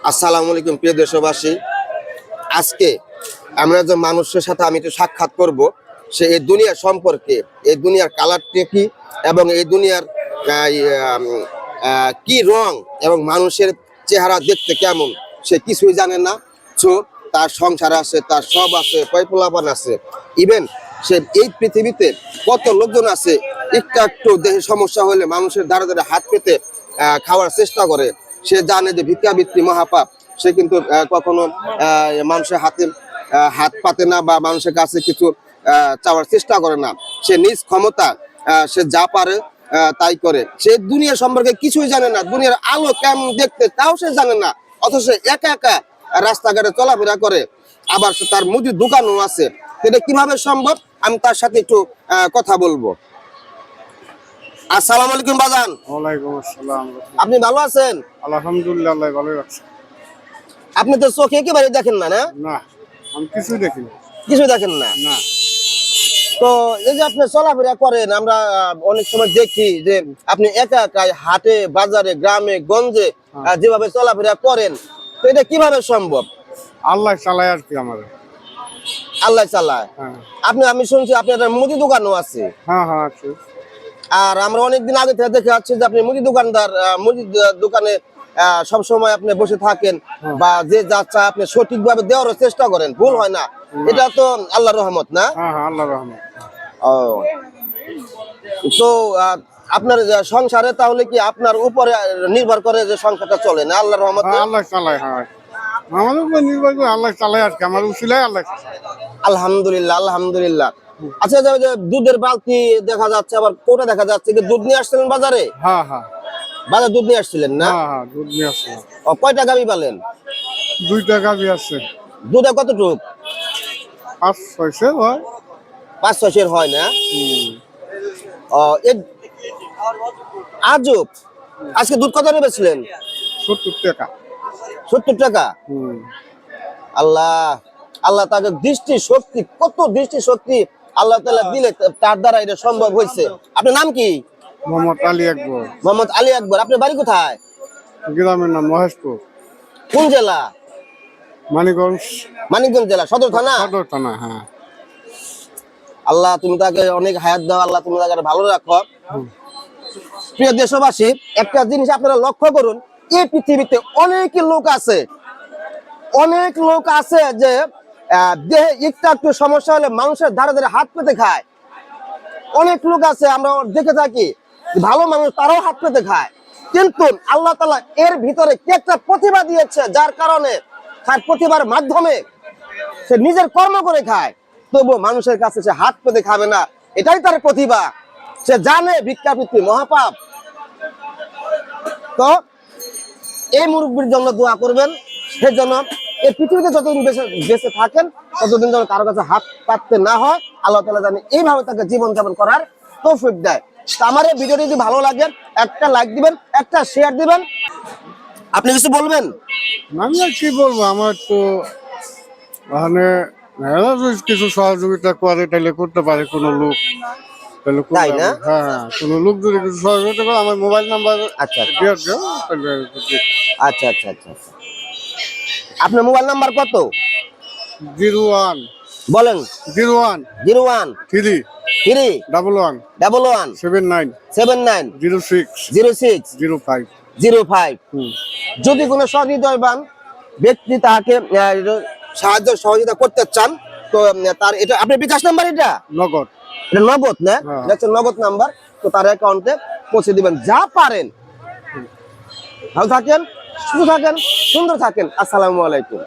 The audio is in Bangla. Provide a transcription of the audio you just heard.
আসসালামু আলাইকুম প্রিয় দেশবাসী। আজকে আমরা যে মানুষের সাথে আমি একটু সাক্ষাৎ করব, সে এই দুনিয়া সম্পর্কে, এই দুনিয়ার কালারটা কি এবং এই দুনিয়ার কি রং এবং মানুষের চেহারা দেখতে কেমন সে কিছুই জানে না। তো তার সংসার আছে, তার সব আছে, পয়পোলাপান আছে, ইভেন সে এই পৃথিবীতে কত লোকজন আছে একটু একটু দেহে সমস্যা হলে মানুষের দ্বারা দ্বারা হাত পেতে খাওয়ার চেষ্টা করে। সে জানে যে ভিক্ষাবৃত্তি মহাপাপ। সে কিন্তু কখনো মানুষের হাতে হাত পাতে না বা মানুষের কাছে কিছু চাওয়ার চেষ্টা করে না। সে নিজ ক্ষমতা সে যা পারে তাই করে। সে দুনিয়া সম্পর্কে কিছুই জানে না, দুনিয়ার আলো কেমন দেখতে তাও সে জানে না, অথচ একা একা রাস্তাঘাটে চলাফেরা করে। আবার তার মুদির দোকানও আছে। এটা কিভাবে সম্ভব, আমি তার সাথে একটু কথা বলবো। আসসালামু আলাইকুম বাজান। ওয়ালাইকুম আসসালাম। আপনি ভালো আছেন? আলহামদুলিল্লাহ, আল্লাহ ভালো রাখছে। আপনি তো চোখে একেবারে দেখেন না? না, না, আমি কিছুই দেখি না। কিছু দেখেন না? না। তো এই যে আপনি চলাফেরা করেন, আমরা অনেক সময় দেখি যে আপনি একা একাই হাটে বাজারে গ্রামে গঞ্জে যেভাবে চলাফেরা করেন, তো এটা কিভাবে সম্ভব? আল্লাহ চালায় আর কি আমার। আল্লাহ চালায়। হ্যাঁ আমি শুনছি আপনার মুদি দোকানও আছে। হ্যাঁ হ্যাঁ আছে। আর আমরা অনেকদিন আগে থেকে দেখে যাচ্ছি যে আপনি মুদি দোকানদার, মুদি দোকানে সব সময় আপনি বসে থাকেন বা যে যা চায় আপনি সঠিকভাবে দেওয়ার চেষ্টা করেন, ভুল হয় না। এটা তো আল্লাহর রহমত না? হ্যাঁ হ্যাঁ, আল্লাহর রহমত। ও, তো আপনার সংসারে তাহলে কি আপনার উপরে নির্ভর করে যে সংসারটা চলে না আল্লাহর রহমতে? হ্যাঁ, আল্লাহ চালায়। হ্যাঁ, আমাদের উপর নির্ভর করে আল্লাহ চালায় আর কি, আমার উসিলায় আল্লাহ। আলহামদুলিল্লাহ, আলহামদুলিল্লাহ। আচ্ছা, যে দুধের বালতি দেখা যাচ্ছে, আবার কোটা দেখা যাচ্ছে, কি দুধ নিয়ে আসছিলেন বাজারে? হ্যাঁ হ্যাঁ বাজারে দুধ নিয়ে আসছিলেন না? হ্যাঁ হ্যাঁ, দুধ নিয়ে আসছে। কয়টা গাভী পালেন? 2 টাকা দিয়ে আসছে। দুধে কতটুক? 5-6 হয়। 5-6 হয় না? আজব। আজকে দুধ কত বেচলেন? 70 টাকা। 70 টাকা? আল্লাহ, আল্লাহ তাকে দৃষ্টি শক্তি, কত দৃষ্টি শক্তি আল্লাহ তাআলা দিলে, তার দ্বারা এটা সম্ভব হয়েছে। আপনার নাম কি? মোহাম্মদ আলী আকবর। মোহাম্মদ আলী আকবর। আপনার বাড়ি কোথায়? গ্রামের নাম মহেশপুর। কোন জেলা? মানিকগঞ্জ। মানিকগঞ্জ জেলা, সদর থানা? সদর থানা। হ্যাঁ। আল্লাহ তুমি তাকে অনেক হায়াত দাও, আল্লাহ তুমি তাকে ভালো রাখো। প্রিয় দেশবাসী, একটা জিনিস আপনারা লক্ষ্য করুন, এই পৃথিবীতে অনেক লোক আছে, অনেক লোক আছে যে দেহে একটু একটু সমস্যা হলে মানুষের ধারে ধারে হাত পেতে খায়। অনেক লোক আছে আমরা দেখে থাকি, ভালো মানুষ তারাও হাত পেতে খায়। কিন্তু আল্লাহ তাআলা এর ভিতরে কি একটা প্রতিভা দিয়েছে, যার কারণে তার প্রতিভার মাধ্যমে সে নিজের কর্ম করে খায়, তবুও মানুষের কাছে সে হাত পেতে খাবে না। এটাই তার প্রতিভা। সে জানে ভিক্ষাবৃত্তি মহাপাপ। তো এই মুরব্বীর জন্য দোয়া করবেন, সে যেন এই পৃথিবীতে যতদিন বেঁচে থাকেন ততদিন যেন কারো কাছে হাত পাততে না হয়। আল্লাহ তাআলা জানে এইভাবে তাকে জীবনযাপন করার তৌফিক দেয়। তো আমার এই ভিডিওটি যদি ভালো লাগে একটা লাইক দিবেন, একটা শেয়ার দিবেন। আপনি কিছু বলবেন? আমি আর কি বলবো, আমার তো মানে কিছু সহযোগিতা করে তাহলে করতে পারে কোনো লোক, তাহলে তাই না? হ্যাঁ, কোনো লোক যদি কিছু সহযোগিতা করে, আমার মোবাইল নাম্বার আচ্ছা দিয়ে দাও তাহলে। আচ্ছা আচ্ছা আচ্ছা। আপনার মোবাইল নাম্বার কত? 01 বলেন। 01 01 3 3 11 11 79 79 06 06 05 05। যদি কোনো সহৃদয়বান ব্যক্তি তাহাকে সাহায্য সহযোগিতা করতে চান, তো তার এটা আপনার বিকাশ নাম্বার, এটা নগদ। এটা নগদ না? হ্যাঁ। এটা হচ্ছে নগদ নাম্বার। তো তার অ্যাকাউন্টে পৌঁছে দিবেন যা পারেন। ভালো থাকেন, সুস্থ থাকেন, সুন্দর থাকেন। আসসালামু আলাইকুম।